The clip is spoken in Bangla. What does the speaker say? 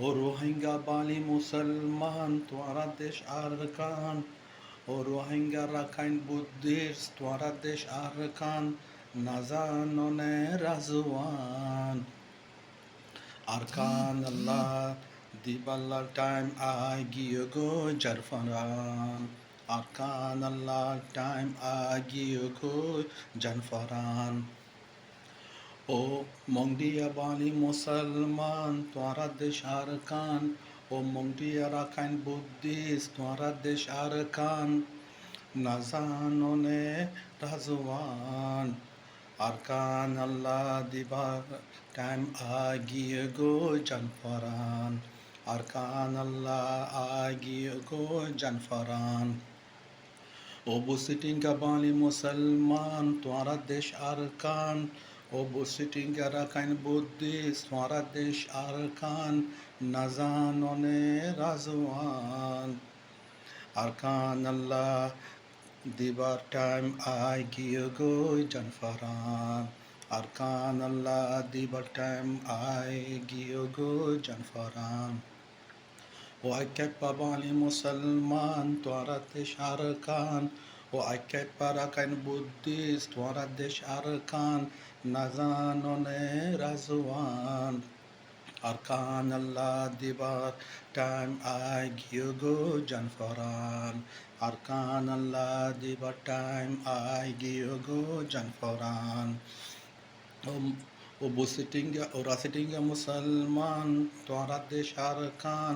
ও রোহিঙ্গা বালি মুসলমান তোরা দেশ আরকান, ও রোহিঙ্গা রাখাইন বুদ্ধিস্ট তোরা দেশ আরকান, না জাননে রাজওয়ান আরকান আল্লাহ দিবাল্লার টাইম আই গিয়ে গো জারফারান, আরকান আল্লাহ টাইম আই গিয়ে গো জানফারান। ও মংডিয়া বাণী মুসলমান তোরা দেশ আরকান, ও মংডিয়া রাখাইন বুদ্ধিস্ট তোরা দেশ আরকান, না জাননে রাজওয়ান আরকান আল্লাহ দিবার টাইম আগিয়ে গো জানফারান, আরকান আল্লাহ আগিয়ে গো জানফারান। ও বুসিটিঙ্গা বাণী মুসলমান তোরা দেশ আরকান, ও বুসিটিঙ্গা রাখাইন বুদ্ধিস্ট তোরা দেশ আরকান, না জাননে রাজওয়ান আরকান আল্লাহ দিবার টাইম আই গিয়ে গো জানফারান, আরকান আল্লাহ দিবার টাইম আই গিয়ে গো জানফারান। ও আইক্যাট পাবানি মুসলমান তোরা দেশ আরকান, ও আইক্যাট পারাকাইন বুদ্ধিস্ট তোরা দেশ আরকান, না জাননে রাজওয়ান আরকান আল্লাহ দিবার টাইম আই গিয়ে গো জানফারান, আরকান আল্লাহ দিবার টাইম আই গিয়ে গো জানফারান। ও বুসিটিঙ্গা ও রাসিটিঙ্গা মুসলমান তোরা দেশ আরকান,